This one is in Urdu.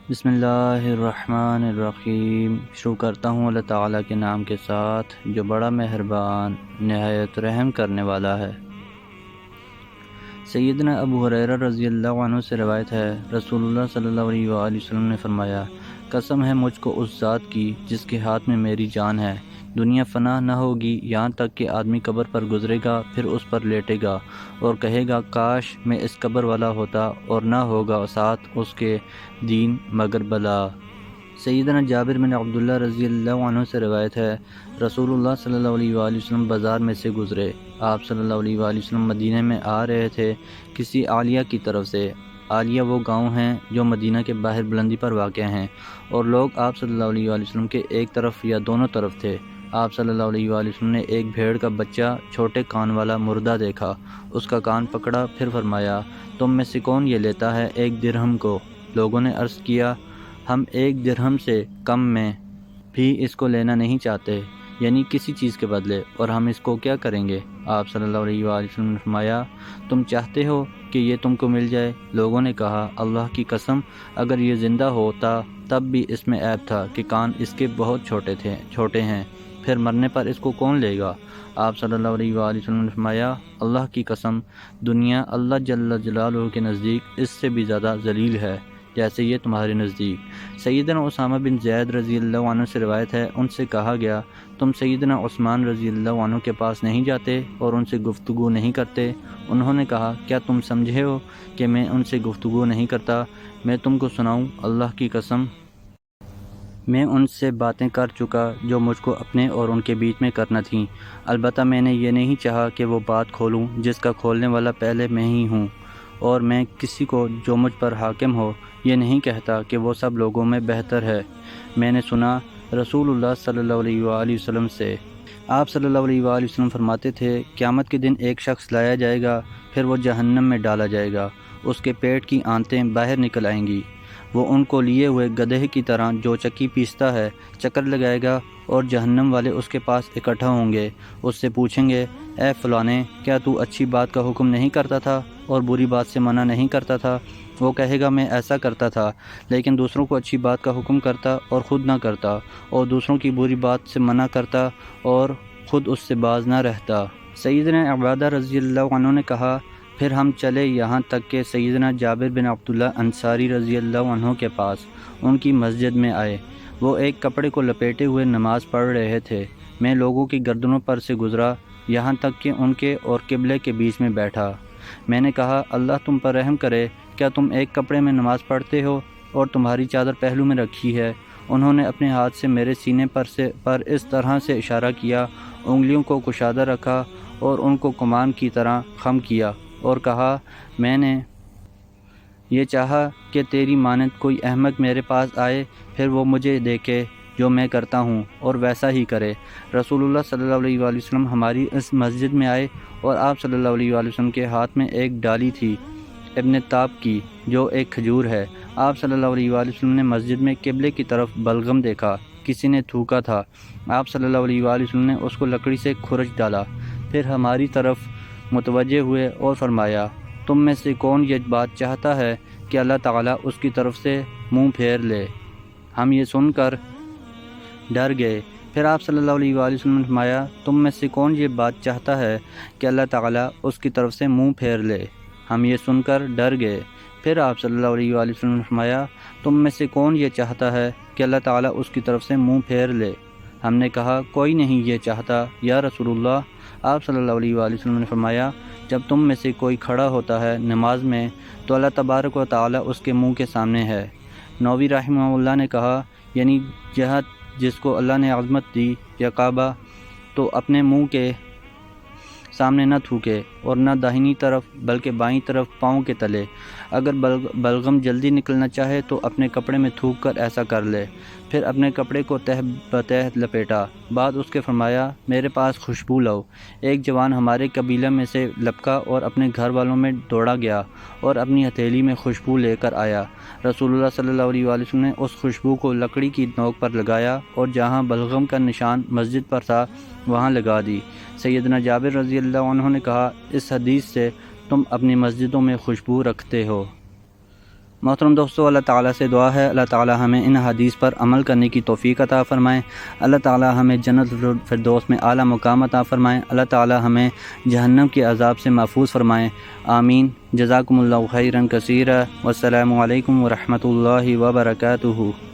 بسم اللہ الرحمن الرحیم۔ شروع کرتا ہوں اللہ تعالیٰ کے نام کے ساتھ جو بڑا مہربان نہایت رحم کرنے والا ہے۔ سیدنا ابو ہریرہ رضی اللہ عنہ سے روایت ہے، رسول اللہ صلی اللہ علیہ وآلہ وسلم نے فرمایا، قسم ہے مجھ کو اس ذات کی جس کے ہاتھ میں میری جان ہے، دنیا فنا نہ ہوگی یہاں تک کہ آدمی قبر پر گزرے گا، پھر اس پر لیٹے گا اور کہے گا کاش میں اس قبر والا ہوتا، اور نہ ہوگا ساتھ اس کے دین مگر بلا۔ سیدنا جابر بن عبداللہ رضی اللہ عنہ سے روایت ہے، رسول اللہ صلی اللہ علیہ وآلہ وسلم بازار میں سے گزرے۔ آپ صلی اللہ علیہ وآلہ وسلم مدینہ میں آ رہے تھے کسی عالیہ کی طرف سے۔ عالیہ وہ گاؤں ہیں جو مدینہ کے باہر بلندی پر واقع ہیں، اور لوگ آپ صلی اللہ علیہ وآلہ وسلم کے ایک طرف یا دونوں طرف تھے۔ آپ صلی اللہ علیہ وآلہ وسلم نے ایک بھیڑ کا بچہ چھوٹے کان والا مردہ دیکھا، اس کا کان پکڑا، پھر فرمایا، تم میں سے کون یہ لیتا ہے 1 درہم کو؟ لوگوں نے عرض کیا، ہم 1 درہم سے کم میں بھی اس کو لینا نہیں چاہتے، یعنی کسی چیز کے بدلے، اور ہم اس کو کیا کریں گے؟ آپ صلی اللہ علیہ وآلہ وسلم نے فرمایا، تم چاہتے ہو کہ یہ تم کو مل جائے؟ لوگوں نے کہا، اللہ کی قسم اگر یہ زندہ ہوتا تب بھی اس میں عیب تھا کہ کان اس کے بہت چھوٹے ہیں، پھر مرنے پر اس کو کون لے گا؟ آپ صلی اللہ علیہ وآلہ وسلم نے فرمایا، اللہ کی قسم دنیا اللہ جل جلالہ کے نزدیک اس سے بھی زیادہ ذلیل ہے جیسے یہ تمہارے نزدیک۔ سیدنا اسامہ بن زید رضی اللہ عنہ سے روایت ہے، ان سے کہا گیا، تم سیدنا عثمان رضی اللہ عنہ کے پاس نہیں جاتے اور ان سے گفتگو نہیں کرتے؟ انہوں نے کہا، کیا تم سمجھے ہو کہ میں ان سے گفتگو نہیں کرتا؟ میں تم کو سناؤں؟ اللہ کی قسم میں ان سے باتیں کر چکا جو مجھ کو اپنے اور ان کے بیچ میں کرنا تھیں، البتہ میں نے یہ نہیں چاہا کہ وہ بات کھولوں جس کا کھولنے والا پہلے میں ہی ہوں، اور میں کسی کو جو مجھ پر حاکم ہو یہ نہیں کہتا کہ وہ سب لوگوں میں بہتر ہے۔ میں نے سنا رسول اللہ صلی اللہ علیہ وآلہ وسلم سے، آپ صلی اللہ علیہ وآلہ وسلم فرماتے تھے، قیامت کے دن ایک شخص لایا جائے گا، پھر وہ جہنم میں ڈالا جائے گا، اس کے پیٹ کی آنتیں باہر نکل آئیں گی، وہ ان کو لیے ہوئے گدھے کی طرح جو چکی پیستا ہے چکر لگائے گا، اور جہنم والے اس کے پاس اکٹھا ہوں گے، اس سے پوچھیں گے، اے فلانے، کیا تو اچھی بات کا حکم نہیں کرتا تھا اور بری بات سے منع نہیں کرتا تھا؟ وہ کہے گا، میں ایسا کرتا تھا، لیکن دوسروں کو اچھی بات کا حکم کرتا اور خود نہ کرتا، اور دوسروں کی بری بات سے منع کرتا اور خود اس سے باز نہ رہتا۔ سیدنا عبادہ رضی اللہ عنہ نے کہا، پھر ہم چلے یہاں تک کہ سیدنا جابر بن عبداللہ انصاری رضی اللہ عنہ کے پاس ان کی مسجد میں آئے۔ وہ ایک کپڑے کو لپیٹے ہوئے نماز پڑھ رہے تھے۔ میں لوگوں کی گردنوں پر سے گزرا یہاں تک کہ ان کے اور قبلے کے بیچ میں بیٹھا۔ میں نے کہا، اللہ تم پر رحم کرے، کیا تم ایک کپڑے میں نماز پڑھتے ہو اور تمہاری چادر پہلو میں رکھی ہے؟ انہوں نے اپنے ہاتھ سے میرے سینے پر اس طرح سے اشارہ کیا، انگلیوں کو کشادہ رکھا اور ان کو کمان کی طرح خم کیا، اور کہا، میں نے یہ چاہا کہ تیری مانند کوئی احمق میرے پاس آئے، پھر وہ مجھے دیکھے جو میں کرتا ہوں اور ویسا ہی کرے۔ رسول اللہ صلی اللہ علیہ وآلہ وسلم ہماری اس مسجد میں آئے، اور آپ صلی اللہ علیہ وآلہ وسلم کے ہاتھ میں ایک ڈالی تھی ابن تاب کی، جو ایک کھجور ہے۔ آپ صلی اللہ علیہ وآلہ وسلم نے مسجد میں قبلے کی طرف بلغم دیکھا، کسی نے تھوکا تھا۔ آپ صلی اللہ علیہ وآلہ وسلم نے اس کو لکڑی سے کھرچ ڈالا، پھر ہماری طرف متوجہ ہوئے اور فرمایا، تم میں سے کون یہ بات چاہتا ہے کہ اللہ تعالیٰ اس کی طرف سے منہ پھیر لے؟ ہم یہ سن کر ڈر گئے۔ پھر آپ صلی اللہ علیہ وآلہ وسلم نے فرمایا، تم میں سے کون یہ بات چاہتا ہے کہ اللہ تعالیٰ اس کی طرف سے منہ پھیر لے؟ ہم یہ سن کر ڈر گئے۔ پھر آپ صلی اللہ علیہ وآلہ وسلم نے فرمایا، تم میں سے کون یہ چاہتا ہے کہ اللہ تعالیٰ اس کی طرف سے منہ پھیر لے؟ ہم نے کہا، کوئی نہیں یہ چاہتا یا رسول اللہ۔ آپ صلی اللہ علیہ وآلہ وسلم نے فرمایا، جب تم میں سے کوئی کھڑا ہوتا ہے نماز میں تو اللہ تبارک و تعالیٰ اس کے منہ کے سامنے ہے۔ نووی رحمہ اللہ نے کہا، یعنی جہت جس کو اللہ نے عظمت دی یا کعبہ، تو اپنے منہ کے سامنے نہ تھوکے، اور نہ داہنی طرف بلکہ بائیں طرف پاؤں کے تلے۔ اگر بلغم جلدی نکلنا چاہے تو اپنے کپڑے میں تھوک کر ایسا کر لے۔ پھر اپنے کپڑے کو تہہ بتہ لپیٹا۔ بعد اس کے فرمایا، میرے پاس خوشبو لاؤ۔ ایک جوان ہمارے قبیلہ میں سے لپکا اور اپنے گھر والوں میں دوڑا گیا اور اپنی ہتھیلی میں خوشبو لے کر آیا۔ رسول اللہ صلی اللہ علیہ وآلہ وسلم نے اس خوشبو کو لکڑی کی نوک پر لگایا اور جہاں بلغم کا نشان مسجد پر تھا وہاں لگا دی۔ سیدنا جابر رضی اللہ عنہ نے کہا، اس حدیث سے تم اپنی مسجدوں میں خوشبو رکھتے ہو۔ محترم دوستو، اللہ تعالیٰ سے دعا ہے اللہ تعالیٰ ہمیں ان حدیث پر عمل کرنے کی توفیق عطا فرمائیں، اللہ تعالیٰ ہمیں جنت الفردوس میں اعلیٰ مقام عطا فرمائیں، اللہ تعالیٰ ہمیں جہنم کے عذاب سے محفوظ فرمائیں، آمین۔ جزاکم اللہ خیرا کثیرا، والسلام علیکم ورحمۃ اللہ وبرکاتہ۔